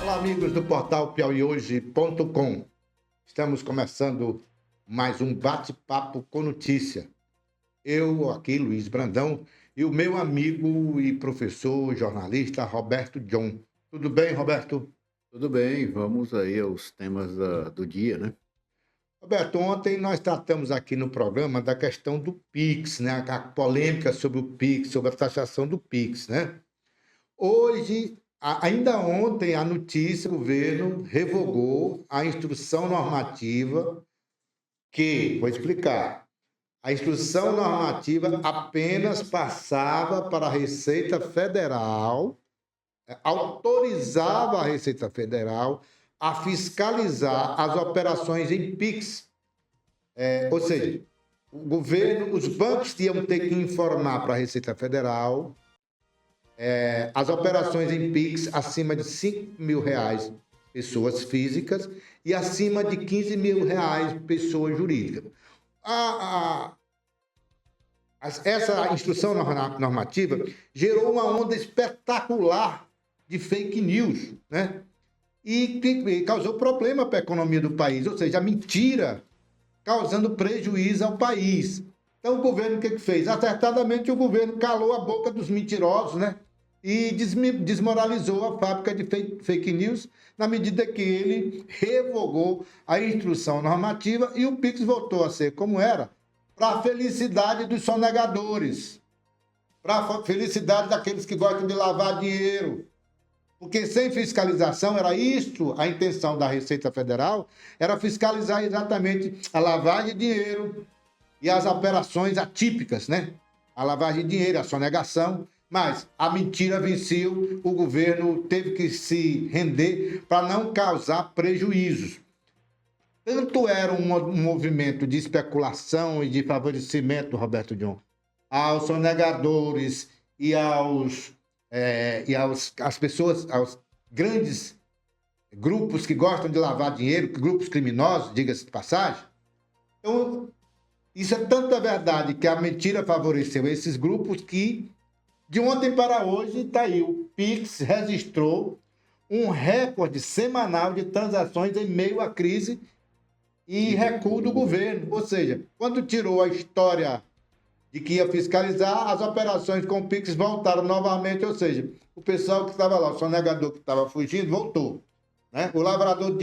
Olá, amigos do portal piauihoje.com. Estamos começando mais um bate-papo com notícia. Eu, aqui, Luiz Brandão, e o meu amigo e professor, jornalista, Roberto John. Tudo bem, Roberto? Tudo bem, vamos aí aos temas do dia, né? Roberto, ontem nós tratamos aqui no programa da questão do Pix, né? A polêmica sobre o Pix, sobre a taxação do Pix, né? Hoje, ainda ontem, a notícia, o governo revogou a instrução normativa que, vou explicar, a instrução normativa apenas passava para a Receita Federal, autorizava a Receita Federal a fiscalizar as operações em Pix. Ou seja, o governo, os bancos iam ter que informar para a Receita Federal as operações em Pix acima de R$ 5.000, pessoas físicas, e acima de R$ 15.000, pessoa jurídica. Essa instrução normativa gerou uma onda espetacular de fake news, né? E causou problema para a economia do país, ou seja, a mentira causando prejuízo ao país. Então, o governo o que fez? Acertadamente, o governo calou a boca dos mentirosos, né? E desmoralizou a fábrica de fake news, na medida que ele revogou a instrução normativa e o Pix voltou a ser como era, para a felicidade dos sonegadores, para a felicidade daqueles que gostam de lavar dinheiro. Porque sem fiscalização, era isso a intenção da Receita Federal, era fiscalizar exatamente a lavagem de dinheiro e as operações atípicas, né? A lavagem de dinheiro, a sonegação, mas a mentira venceu, o governo teve que se render para não causar prejuízos. Tanto era um movimento de especulação e de favorecimento, Roberto John, aos sonegadores e às pessoas, aos grandes grupos que gostam de lavar dinheiro, grupos criminosos, diga-se de passagem. Então, isso é tanta verdade que a mentira favoreceu esses grupos que, de ontem para hoje, está aí, o Pix registrou um recorde semanal de transações em meio à crise e recuo do governo. Ou seja, quando tirou a história de que ia fiscalizar, as operações com o Pix voltaram novamente, ou seja, o pessoal que estava lá, o sonegador que estava fugindo, voltou. Né? O lavador de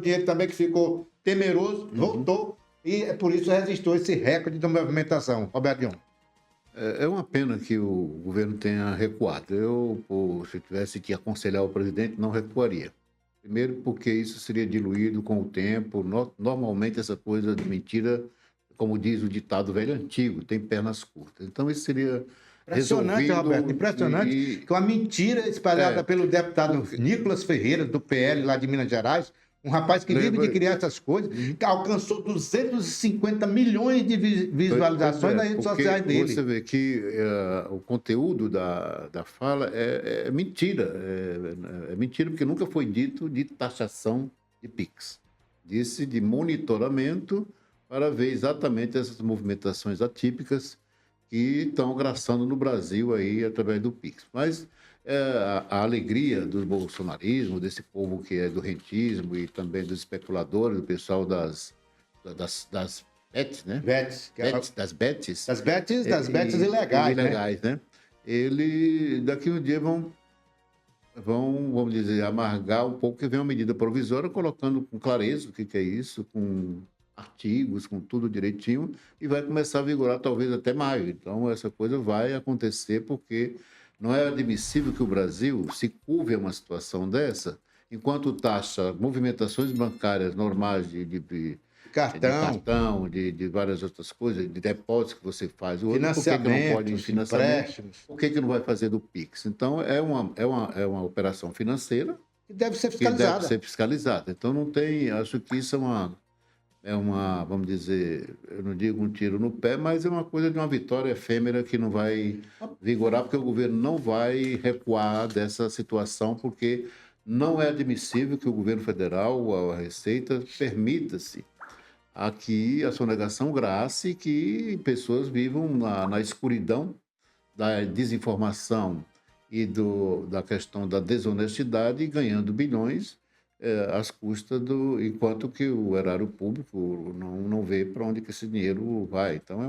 dinheiro também, que ficou temeroso, voltou. E é por isso resistiu esse recorde de movimentação. Roberto Dion. É uma pena que o governo tenha recuado. Se tivesse que aconselhar o presidente, não recuaria. Primeiro, porque isso seria diluído com o tempo. Normalmente, essa coisa de mentira, como diz o ditado velho antigo, tem pernas curtas. Então, isso seria Impressionante, resolvido. Roberto, impressionante. Que uma mentira espalhada pelo deputado Nicolas Ferreira, do PL, lá de Minas Gerais, um rapaz que vive de criar essas coisas, que alcançou 250 milhões de visualizações nas redes sociais dele. Você vê que o conteúdo da fala é mentira. É mentira, porque nunca foi dito de taxação de PIX. Disse de monitoramento para ver exatamente essas movimentações atípicas que estão graçando no Brasil aí através do PIX. Mas a alegria do bolsonarismo, desse povo que é do rentismo e também dos especuladores, do pessoal das bets, né? Das bets. Das bets ilegais, né? Ele, daqui um dia vamos dizer, amargar um pouco, que vem uma medida provisória colocando com clareza o que é isso, com artigos, com tudo direitinho, e vai começar a vigorar talvez até maio. Então, essa coisa vai acontecer porque não é admissível que o Brasil se curve a uma situação dessa, enquanto taxa movimentações bancárias normais de cartão, de várias outras coisas, de depósitos que você faz. Por que não pode financiamento? Por que não vai fazer do Pix? Então, é uma operação financeira que deve ser fiscalizada. Então, não tem... Acho que isso vamos dizer, eu não digo um tiro no pé, mas é uma coisa de uma vitória efêmera que não vai vigorar, porque o governo não vai recuar dessa situação, porque não é admissível que o governo federal, a Receita, permita-se aqui a sonegação grátis e que pessoas vivam na escuridão da desinformação e da questão da desonestidade, ganhando bilhões às custas enquanto que o erário público não vê para onde que esse dinheiro vai. Então é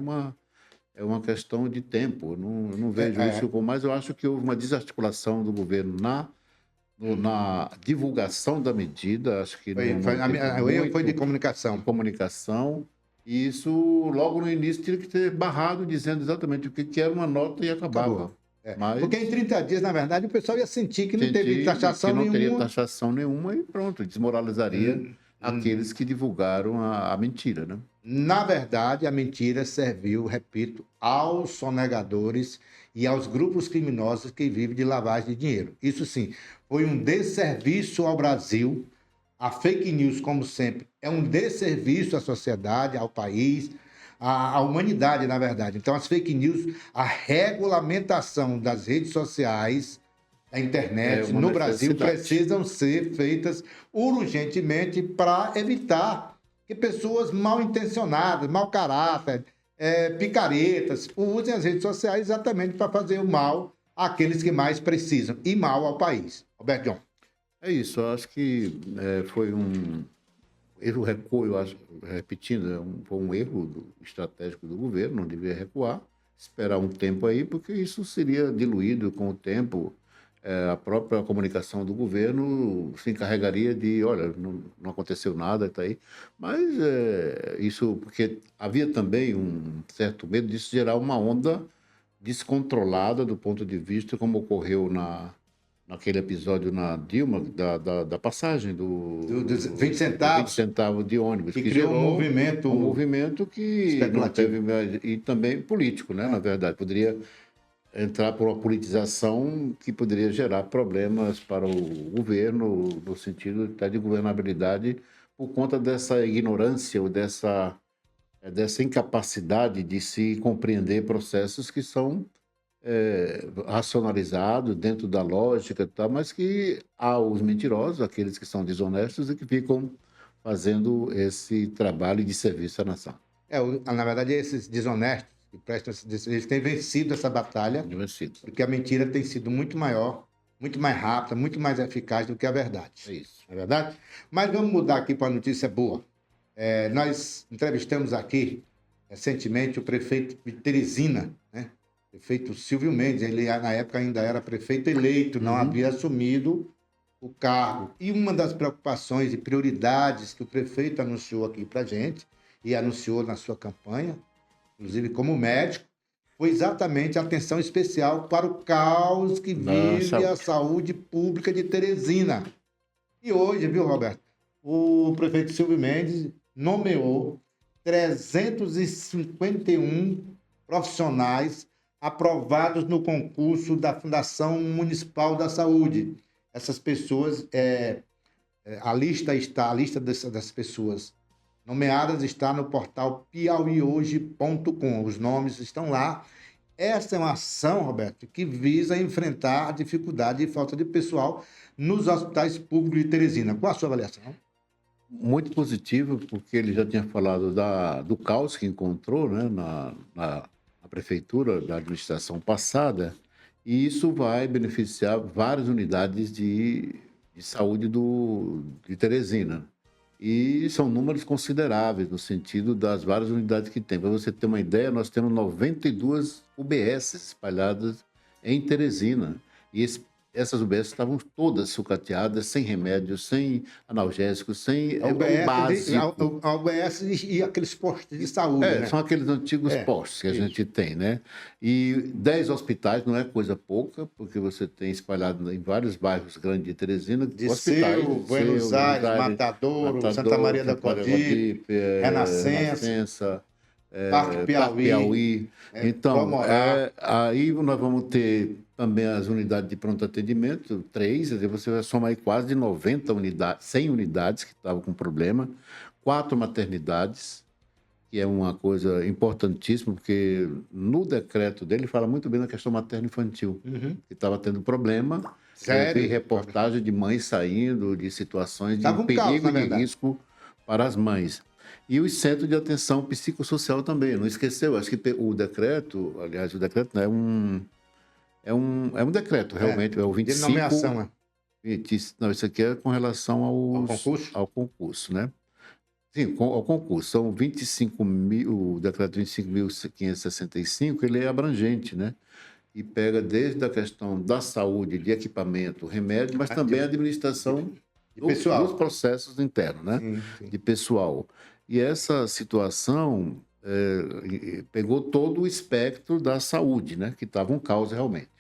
uma questão de tempo. Eu não vejo isso como mais. Eu acho que houve uma desarticulação do governo na divulgação da medida. Acho que O erro foi de comunicação. Comunicação. E isso, logo no início, tinha que ter barrado, dizendo exatamente o que era uma nota e acabava. Mas, porque em 30 dias, na verdade, o pessoal ia sentir que não teve taxação nenhuma. Que não teria taxação nenhuma e pronto, desmoralizaria aqueles que divulgaram a mentira, né? Na verdade, a mentira serviu, repito, aos sonegadores e aos grupos criminosos que vivem de lavagem de dinheiro. Isso sim, foi um desserviço ao Brasil. A fake news, como sempre, é um desserviço à sociedade, ao país, à humanidade, na verdade. Então, as fake news, a regulamentação das redes sociais, da internet no Brasil, precisam ser feitas urgentemente para evitar que pessoas mal intencionadas, mau caráter, picaretas, usem as redes sociais exatamente para fazer o mal àqueles que mais precisam e mal ao país. Roberto John. É isso, eu acho que foi um erro, recuo, eu acho, repetindo, foi um erro estratégico do governo, não devia recuar, esperar um tempo aí, porque isso seria diluído com o tempo. A própria comunicação do governo se encarregaria de, olha, não aconteceu nada, está aí. Mas isso, porque havia também um certo medo disso gerar uma onda descontrolada do ponto de vista, como ocorreu naquele episódio na Dilma, da passagem dos 20 centavos. 20 centavos de ônibus. Que criou um movimento que não teve, e também político, né, na verdade. Poderia entrar por uma politização que poderia gerar problemas para o governo, no sentido de governabilidade, por conta dessa ignorância ou dessa incapacidade de se compreender processos que são racionalizados dentro da lógica e tal, mas que há os mentirosos, aqueles que são desonestos e que ficam fazendo esse trabalho de serviço à nação. Na verdade, esses desonestos que prestam eles têm vencido essa batalha, porque a mentira tem sido muito maior, muito mais rápida, muito mais eficaz do que a verdade. É isso. Não é verdade? Mas vamos mudar aqui para a notícia boa. Nós entrevistamos aqui, recentemente, o prefeito de Teresina, né? O prefeito Silvio Mendes. Ele, na época, ainda era prefeito eleito, não havia assumido o cargo. E uma das preocupações e prioridades que o prefeito anunciou aqui para a gente, e anunciou na sua campanha, inclusive como médico, foi exatamente a atenção especial para o caos que vive a saúde pública de Teresina. E hoje, viu, Roberto, o prefeito Silvio Mendes nomeou 351 profissionais aprovados no concurso da Fundação Municipal da Saúde. Essas pessoas, a lista das pessoas nomeadas está no portal piauihoje.com. Os nomes estão lá. Essa é uma ação, Roberto, que visa enfrentar a dificuldade e falta de pessoal nos hospitais públicos de Teresina. Qual a sua avaliação? Muito positivo, porque ele já tinha falado do caos que encontrou, né, na prefeitura, da administração passada, e isso vai beneficiar várias unidades de saúde de Teresina. E são números consideráveis no sentido das várias unidades que tem. Para você ter uma ideia, nós temos 92 UBS espalhadas em Teresina. E essas UBS estavam todas sucateadas, sem remédios, sem analgésicos, sem a UBS, básico. A UBS e aqueles postos de saúde, né? São aqueles antigos postos que a gente tem, né? E 10 hospitais não é coisa pouca, porque você tem espalhado em vários bairros grandes de Teresina, hospitais. Buenos Aires, Matadouro, Santa Maria da Coadipe, Renascença, Parque Piauí. Então, aí nós vamos ter também as unidades de pronto atendimento, 3, você vai somar aí quase 90 unidades, 100 unidades que estavam com problema, 4 maternidades, que é uma coisa importantíssima, porque no decreto dele fala muito bem na questão materno-infantil, que estava tendo problema. Sério? Teve reportagem de mães saindo de situações de perigo e de risco para as mães. E os centros de atenção psicossocial também, não esqueceu, acho que o decreto, aliás, o decreto não é É um decreto, realmente, é o De 25... nomeação, né? Não, isso aqui é com relação ao concurso, né? Sim, ao concurso. São 25 mil, o decreto 25.565, ele é abrangente, né? E pega desde a questão da saúde, de equipamento, remédio, mas também a administração de pessoal. dos processos internos, né? Sim. De pessoal. E essa situação pegou todo o espectro da saúde, né? Que estava um caos realmente.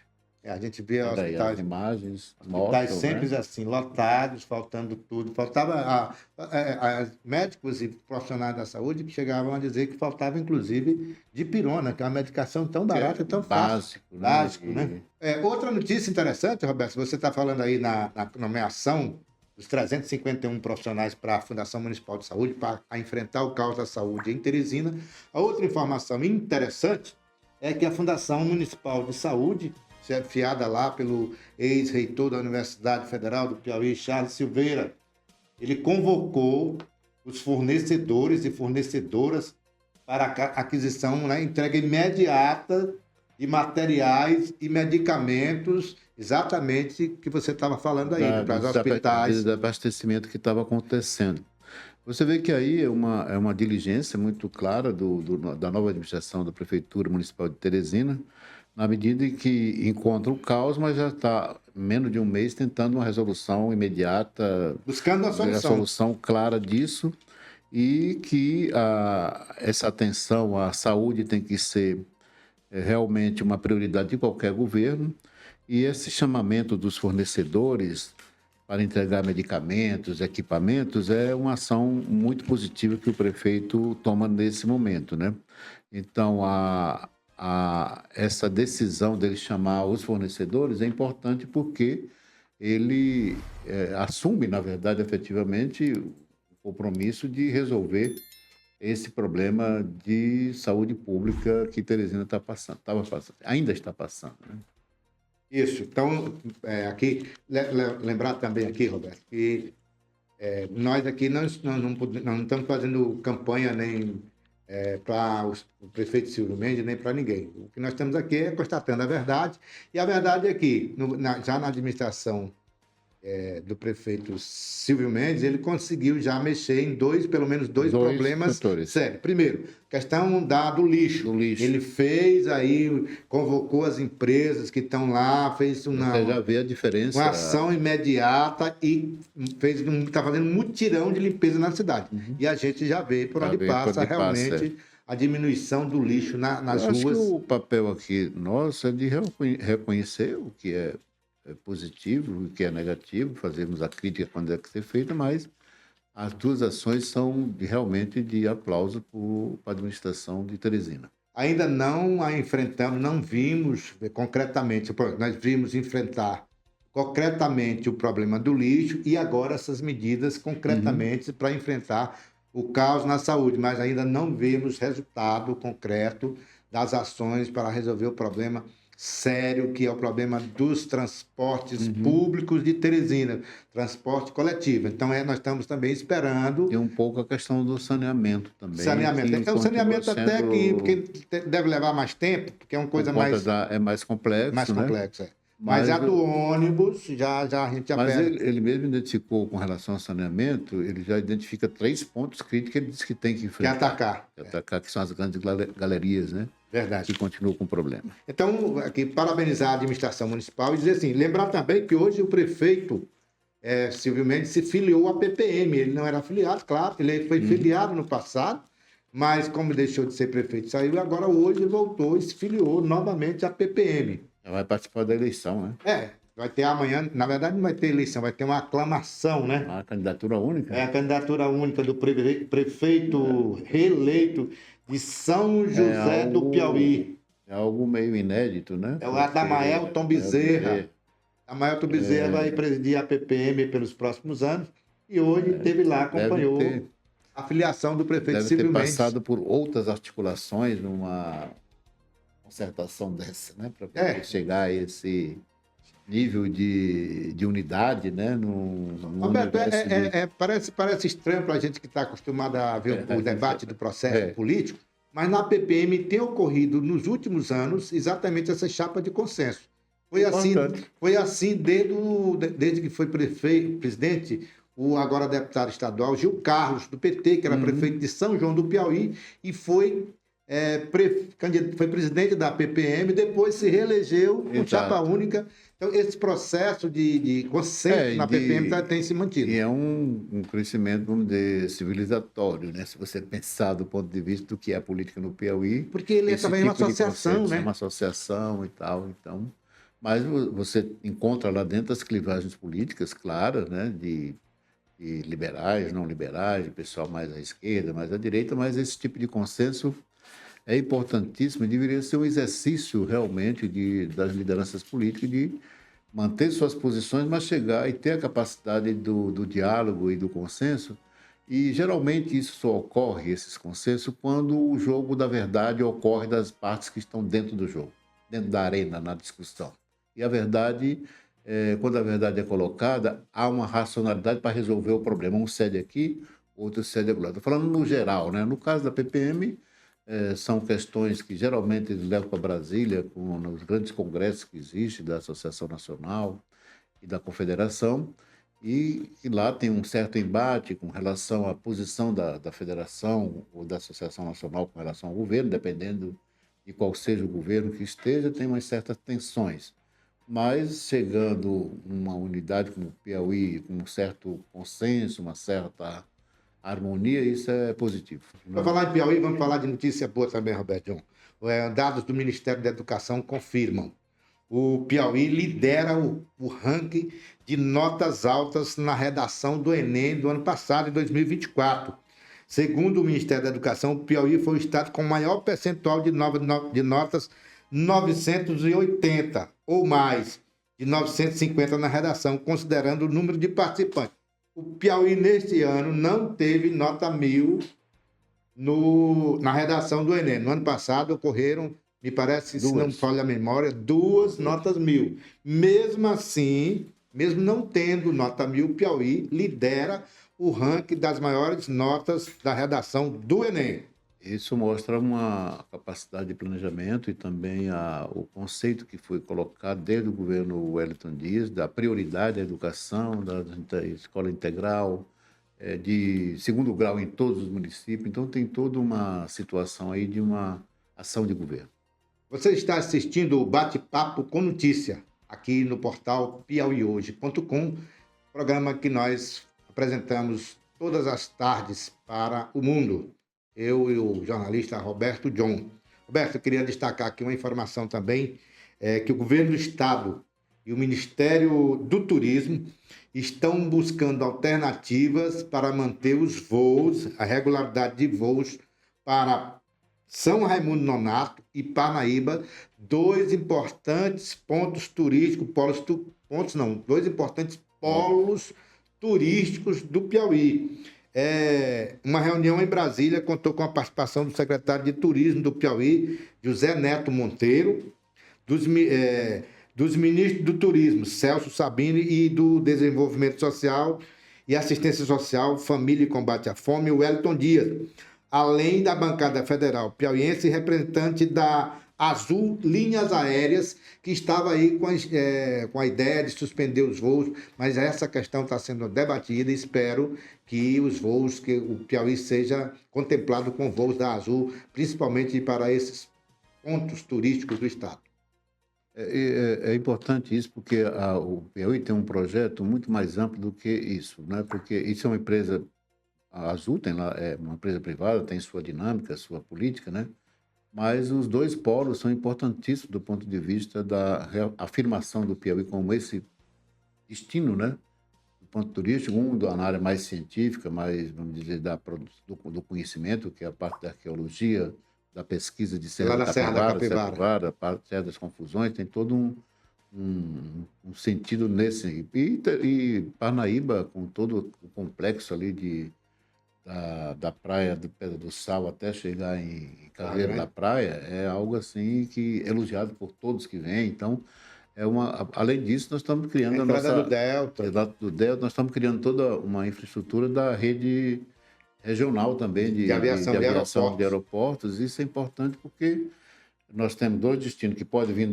A gente vê As imagens hospitais mostram, sempre né? assim, lotados, faltando tudo. Faltava médicos e profissionais da saúde que chegavam a dizer que faltava, inclusive, dipirona, que é uma medicação tão barata e tão fácil. Básico, né? Outra notícia interessante, Roberto, você está falando aí na nomeação dos 351 profissionais para a Fundação Municipal de Saúde, para enfrentar o caos da saúde em Teresina. A outra informação interessante é que a Fundação Municipal de Saúde, fiada lá pelo ex-reitor da Universidade Federal do Piauí, Charles Silveira, ele convocou os fornecedores e fornecedoras para a aquisição, né, entrega imediata de materiais e medicamentos, exatamente que você estava falando aí, para os hospitais. Do abastecimento que estava acontecendo. Você vê que aí é uma diligência muito clara da nova administração da Prefeitura Municipal de Teresina, na medida em que encontra o caos, mas já está menos de um mês tentando uma resolução imediata, buscando uma solução clara disso, e que essa atenção à saúde tem que ser realmente uma prioridade de qualquer governo, e esse chamamento dos fornecedores para entregar medicamentos, equipamentos, é uma ação muito positiva que o prefeito toma nesse momento, né? Então, essa decisão dele chamar os fornecedores é importante porque ele assume, na verdade, efetivamente, o compromisso de resolver esse problema de saúde pública que Teresina ainda está passando, né? Isso. Então, aqui, lembrar também aqui, Roberto, que nós aqui não estamos fazendo campanha nem para o prefeito Silvio Mendes, nem para ninguém. O que nós estamos aqui é constatando a verdade, e a verdade é que, já na administração do prefeito Silvio Mendes, ele conseguiu já mexer em pelo menos dois problemas sérios. Primeiro, questão do lixo. Ele fez aí, convocou as empresas que estão lá, fez Você já vê a diferença. Uma ação imediata e está fazendo um mutirão de limpeza na cidade. Uhum. E a gente já vê por onde passa realmente a diminuição do lixo nas ruas. Acho que o papel aqui nosso é de reconhecer o que é positivo, o que é negativo, fazermos a crítica quando é que ser feita, mas as duas ações são realmente de aplauso para a administração de Teresina. Ainda não a enfrentamos, não vimos concretamente, nós vimos enfrentar concretamente o problema do lixo e agora essas medidas concretamente para enfrentar o caos na saúde, mas ainda não vimos resultado concreto das ações para resolver o problema sério, que é o problema dos transportes públicos de Teresina, transporte coletivo. Então, nós estamos também esperando... E um pouco a questão do saneamento também. Saneamento. O saneamento até que porque deve levar mais tempo, porque é uma coisa mais... É mais complexo, mais né? complexo, Mas a do ônibus, a gente já Mas ele mesmo identificou, com relação ao saneamento, ele já identifica 3 pontos críticos que ele diz que tem que enfrentar. Que atacar, que são as grandes galerias, né? Verdade. Que continuam com problema. Então, aqui, parabenizar a administração municipal e dizer assim, lembrar também que hoje o prefeito Silvio Mendes se filiou à PPM. Ele não era afiliado, claro, ele foi filiado no passado, mas como deixou de ser prefeito, saiu, agora hoje ele voltou e se filiou novamente à PPM. Vai participar da eleição, né? Vai ter amanhã, na verdade não vai ter eleição, vai ter uma aclamação, né? Uma candidatura única? A candidatura única do prefeito reeleito de São José do Piauí. É algo meio inédito, né? É o Adamaelton Bezerra. Adamaelton Bezerra vai presidir a PPM pelos próximos anos e hoje teve lá, acompanhou a filiação do prefeito Silvio Mendes. Deve ter passado por outras articulações numa concertação dessa, né? Para poder chegar a esse nível de unidade, né? Roberto, parece estranho para a gente que está acostumado a ver o debate do processo político, mas na PPM tem ocorrido nos últimos anos exatamente essa chapa de consenso. Importante. Foi assim desde que foi presidente, o agora deputado estadual Gil Carlos, do PT, que era prefeito de São João do Piauí, e foi presidente da PPM, depois se reelegeu com chapa única. Então, esse processo de consenso na PPM tem se mantido. E é um crescimento, vamos dizer, civilizatório, né? Se você pensar do ponto de vista do que é a política no Piauí. Porque ele é também uma associação, né? É uma associação e tal, então... Mas você encontra lá dentro as clivagens políticas claras, né? De liberais, não liberais, de pessoal mais à esquerda, mais à direita, mas esse tipo de consenso é importantíssimo e deveria ser um exercício realmente das lideranças políticas de manter suas posições, mas chegar e ter a capacidade do diálogo e do consenso. E geralmente isso só ocorre, esses consensos, quando o jogo da verdade ocorre das partes que estão dentro do jogo, dentro da arena, na discussão. E a verdade, quando a verdade é colocada, há uma racionalidade para resolver o problema. Um cede aqui, outro cede acolá. Estou falando no geral, né? No caso da PPM, são questões que geralmente eles levam para Brasília, nos grandes congressos que existem da Associação Nacional e da Confederação, e lá tem um certo embate com relação à posição da Federação ou da Associação Nacional com relação ao governo, dependendo de qual seja o governo que esteja, tem umas certas tensões. Mas chegando uma unidade como o Piauí, com um certo consenso, uma certa harmonia, isso é positivo. Para falar em Piauí, vamos falar de notícia boa também, Roberto John. Dados do Ministério da Educação confirmam. O Piauí lidera o ranking de notas altas na redação do Enem do ano passado, em 2024. Segundo o Ministério da Educação, o Piauí foi o estado com o maior percentual de notas 980 ou mais, de 950 na redação, considerando o número de participantes. O Piauí, neste ano, não teve nota 1000 na redação do Enem. No ano passado, ocorreram, me parece, se não me falha a memória, 2 notas 1000. Mesmo assim, mesmo não tendo nota 1000, o Piauí lidera o ranking das maiores notas da redação do Enem. Isso mostra uma capacidade de planejamento e também o conceito que foi colocado desde o governo Wellington Dias, da prioridade da educação, da escola integral, de segundo grau em todos os municípios. Então, tem toda uma situação aí de uma ação de governo. Você está assistindo o Bate-Papo com Notícia, aqui no portal piauihoje.com, programa que nós apresentamos todas as tardes para o mundo. Eu e o jornalista Roberto John. Roberto, eu queria destacar aqui uma informação também, que o governo do estado e o Ministério do Turismo estão buscando alternativas para manter os voos, a regularidade de voos para São Raimundo Nonato e Parnaíba, dois importantes pontos turísticos, dois importantes polos turísticos do Piauí. Uma reunião em Brasília contou com a participação do secretário de Turismo do Piauí, José Neto Monteiro, dos ministros do Turismo, Celso Sabino, e do Desenvolvimento Social e Assistência Social, Família e Combate à Fome, Wellington Dias, além da bancada federal piauiense e representante da Azul Linhas Aéreas, que estava aí com a ideia de suspender os voos, mas essa questão está sendo debatida e espero que que o Piauí seja contemplado com voos da Azul, principalmente para esses pontos turísticos do estado. É importante isso, porque o Piauí tem um projeto muito mais amplo do que isso, né? Porque isso é uma empresa, a Azul é uma empresa privada, tem sua dinâmica, sua política, né? Mas os dois polos são importantíssimos do ponto de vista da afirmação do Piauí como esse destino, né? Do ponto turístico, na área mais científica, mais, vamos dizer, do conhecimento, que é a parte da arqueologia, da pesquisa de Serra da Capivara, a parte das confusões, tem todo um sentido nesse. E Parnaíba, com todo o complexo ali da praia do Pedra do Sal até chegar em Carreiro da Praia, é algo assim que é elogiado por todos que vêm. Então, além disso, nós estamos criando a nossa... do Delta. Do Delta, nós estamos criando toda uma infraestrutura da rede regional também de aviação de aeroportos. Isso é importante porque nós temos dois destinos que podem vir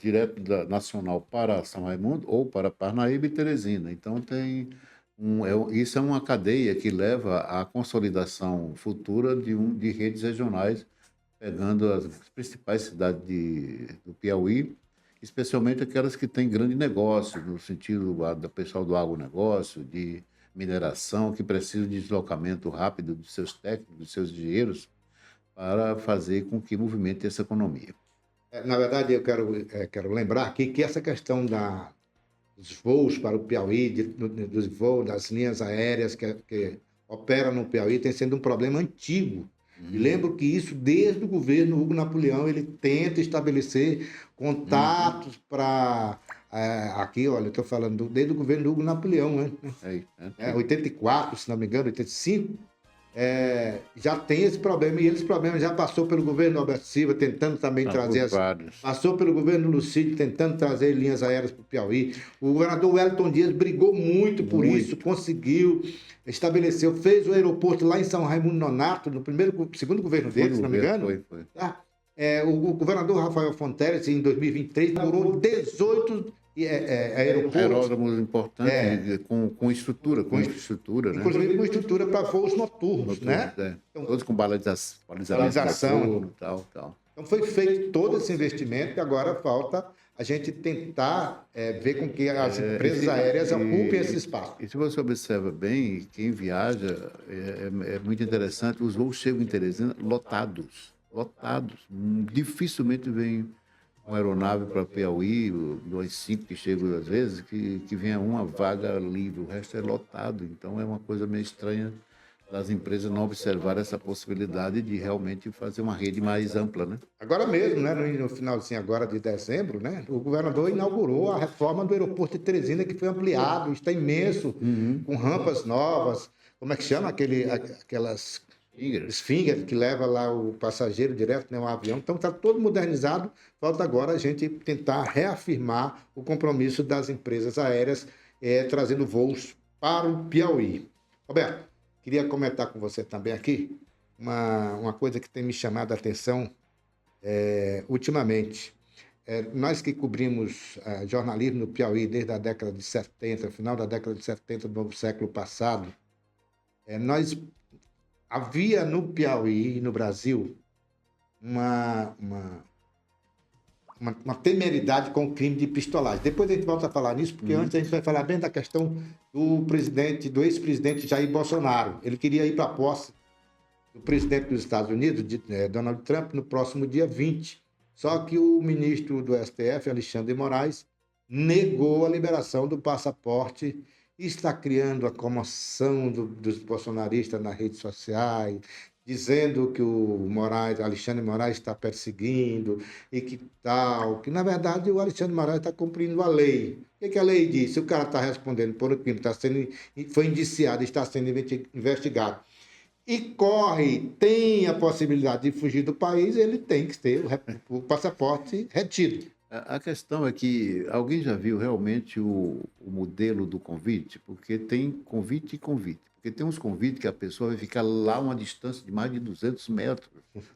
direto da Nacional para São Raimundo ou para Parnaíba e Teresina. Então, isso é uma cadeia que leva à consolidação futura de redes regionais, pegando as principais cidades do Piauí, especialmente aquelas que têm grande negócio, no sentido do pessoal do agronegócio, de mineração, que precisam de deslocamento rápido dos seus técnicos, dos seus engenheiros, para fazer com que movimente essa economia. Na verdade, eu quero lembrar aqui que essa questão dos voos para o Piauí, dos voos das linhas aéreas que operam no Piauí, tem sido um problema antigo. E lembro que isso, desde o governo Hugo Napoleão, ele tenta estabelecer contatos para... aqui, olha, eu estou falando desde o governo Hugo Napoleão, né? 84, se não me engano, 85. Já tem esse problema, e esse problema já passou pelo governo Alberto Silva, tentando também trazer passou pelo governo Lucídio, tentando trazer linhas aéreas para o Piauí. O governador Wellington Dias brigou muito por isso, conseguiu, estabeleceu, fez o aeroporto lá em São Raimundo Nonato, no segundo governo dele, se não me engano. Foi. O governador Rafael Fonteles, em 2023, inaugurou 18 aeródromos importantes, com estrutura, com infraestrutura, né? Inclusive com estrutura para voos noturnos, né? Então, todos com balização. Tal. Então foi feito todo esse investimento e agora falta a gente tentar ver com que as empresas aéreas ocupem esse espaço. E se você observa bem, quem viaja, é muito interessante, os voos chegam em Teresina lotados. Dificilmente vem uma aeronave para Piauí, 5 que chegam às vezes, que venha uma vaga livre, o resto é lotado. Então é uma coisa meio estranha das empresas não observar essa possibilidade de realmente fazer uma rede mais ampla, né? Agora mesmo, né, no finalzinho agora de dezembro, né, o governador inaugurou a reforma do aeroporto de Teresina, que foi ampliado, está imenso, com rampas novas, como é que chama aquelas... Sfinger, que leva lá o passageiro direto, né, um avião. Então está todo modernizado. Falta agora a gente tentar reafirmar o compromisso das empresas aéreas trazendo voos para o Piauí. Roberto, queria comentar com você também aqui uma coisa que tem me chamado a atenção ultimamente. Nós que cobrimos jornalismo no Piauí desde a década de 70, final da década de 70 do novo século passado, nós havia no Piauí e no Brasil uma temeridade com o crime de pistolagem. Depois a gente volta a falar nisso, porque antes a gente vai falar bem da questão do ex-presidente Jair Bolsonaro. Ele queria ir para a posse do presidente dos Estados Unidos, Donald Trump, no próximo dia 20. Só que o ministro do STF, Alexandre de Moraes, negou a liberação do passaporte. Está criando a comoção dos bolsonaristas nas redes sociais, dizendo que o Alexandre de Moraes está perseguindo e que na verdade o Alexandre de Moraes está cumprindo a lei. O que a lei diz? Se o cara está respondendo por um crime, foi indiciado, está sendo investigado e tem a possibilidade de fugir do país, ele tem que ter o passaporte retido. A questão é que alguém já viu realmente o modelo do convite? Porque tem convite e convite. Porque tem uns convites que a pessoa vai ficar lá a uma distância de mais de 200 metros,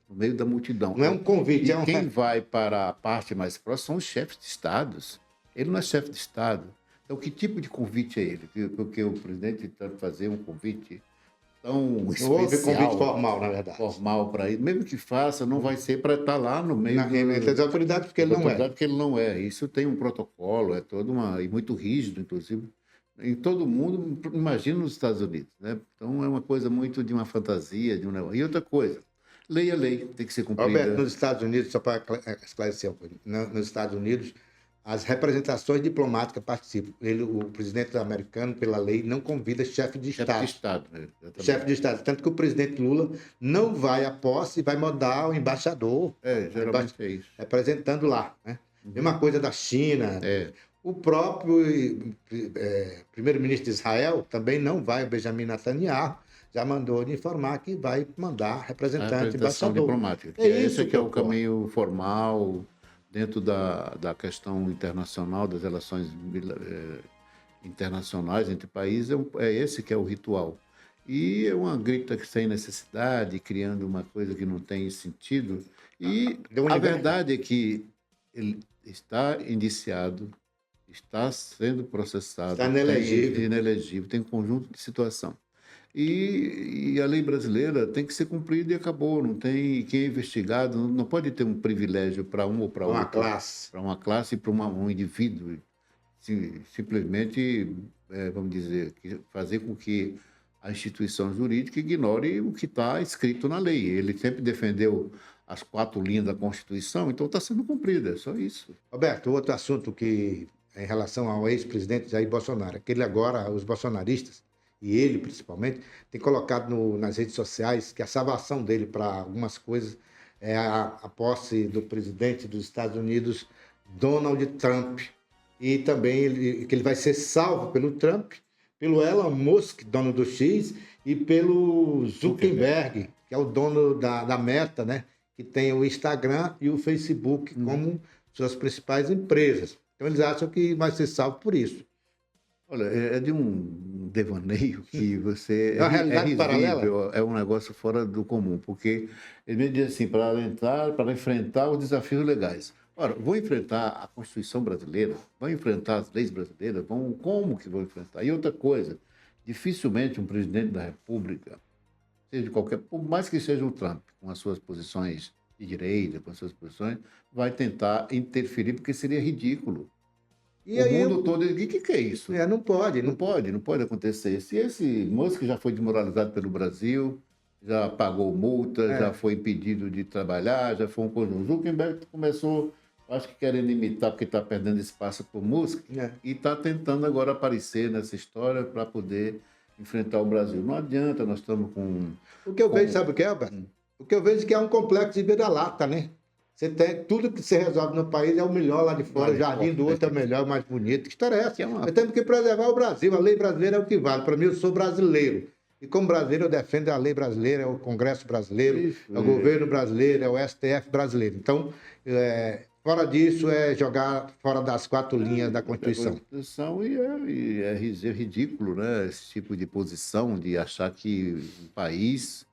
no meio da multidão. Não é um convite, quem vai para a parte mais próxima são os chefes de estados. Ele não é chefe de estado. Então, que tipo de convite é ele? Porque o presidente tenta fazer um convite tão especial. Não houve convite formal, na verdade. Formal para ele. Mesmo que faça, não vai ser para estar lá no meio das autoridades, porque ele não é. Porque ele não é. Isso tem um protocolo, e muito rígido, inclusive, em todo mundo, imagina nos Estados Unidos, né? Então é uma coisa muito de uma fantasia, de um negócio. E outra coisa, lei é lei, tem que ser cumprida. Roberto, nos Estados Unidos, só para esclarecer, nos Estados Unidos, as representações diplomáticas participam. O presidente americano, pela lei, não convida chefe de Estado. Chefe de Estado. Tanto que o presidente Lula não vai à posse e vai mandar o embaixador. Geralmente é isso. Representando lá. Né? Mesma coisa da China. O próprio primeiro-ministro de Israel também não vai, o Benjamin Netanyahu, já mandou de informar que vai mandar representante, embaixador. Diplomática. Esse que é o caminho formal dentro da questão internacional, das relações internacionais entre países, é esse que é o ritual. E é uma grita sem necessidade, criando uma coisa que não tem sentido, E Deu um a universo. verdade é que ele está indiciado, está sendo processado, Está inelegível. inelegível, tem um conjunto de situação. E a lei brasileira tem que ser cumprida e acabou. Não tem quem é investigado, não pode ter um privilégio para um ou para Uma outro, classe. para uma classe e para um indivíduo. Simplesmente, vamos dizer, fazer com que a instituição jurídica ignore o que está escrito na lei. Ele sempre defendeu as 4 linhas da Constituição, então está sendo cumprida, é só isso. Roberto, outro assunto que, em relação ao ex-presidente Jair Bolsonaro, aquele agora, os bolsonaristas, e ele principalmente, tem colocado nas redes sociais que a salvação dele para algumas coisas é a posse do presidente dos Estados Unidos, Donald Trump. E também que ele vai ser salvo pelo Trump, pelo Elon Musk, dono do X, e pelo Zuckerberg, que é o dono da Meta, né? Que tem o Instagram e o Facebook como suas principais empresas. Então eles acham que vai ser salvo por isso. Olha, é de um devaneio que você... É uma realidade paralela? É um negócio fora do comum, porque ele me diz assim, para enfrentar os desafios legais. Ora, vão enfrentar a Constituição brasileira, vão enfrentar as leis brasileiras, como que vão enfrentar? E outra coisa, dificilmente um presidente da República, seja de qualquer, por mais que seja o Trump, com as suas posições de direita, com as suas posições, vai tentar interferir, porque seria ridículo. E O aí, mundo todo, o que é isso? não pode. Não pode acontecer. Se esse Musk já foi desmoralizado pelo Brasil, já pagou multa, já foi impedido de trabalhar, já foi um conjunto. Zuckerberg começou, acho que querendo imitar, porque está perdendo espaço para o Musk, e está tentando agora aparecer nessa história para poder enfrentar o Brasil. Não adianta, nós estamos com... O que eu vejo, sabe o que é, Alberto? O que eu vejo é que é um complexo de vira-lata, né? Você tem, tudo que você resolve no país é o melhor lá de fora, o jardim do outro é o melhor, mais bonito. Que história é essa? Nós temos que preservar o Brasil, a lei brasileira é o que vale. Para mim, eu sou brasileiro. E como brasileiro, eu defendo a lei brasileira, é o Congresso brasileiro, é o governo brasileiro, é o STF brasileiro. Então, fora disso, é jogar fora das 4 linhas da Constituição. Constituição e é ridículo, né? Esse tipo de posição de achar que um país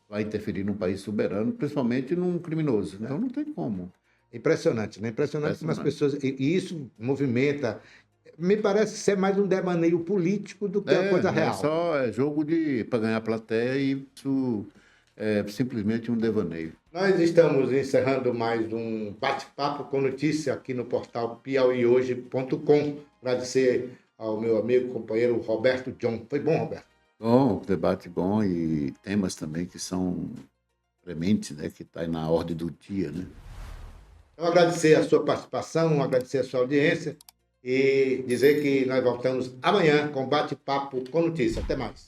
vai interferir num país soberano, principalmente num criminoso. Então não tem como. Impressionante, né? Impressionante como as pessoas... E isso movimenta... Me parece ser mais um devaneio político do que uma coisa real. É jogo para ganhar plateia e isso é simplesmente um devaneio. Nós estamos encerrando mais um bate-papo com notícia aqui no portal piauihoje.com. Agradecer ao meu amigo, companheiro Roberto John. Foi bom, Roberto? Bom, debate bom e temas também que são prementes, né? Que está aí na ordem do dia, né? Então, agradecer a sua participação, agradecer a sua audiência e dizer que nós voltamos amanhã com bate-papo com notícia. Até mais.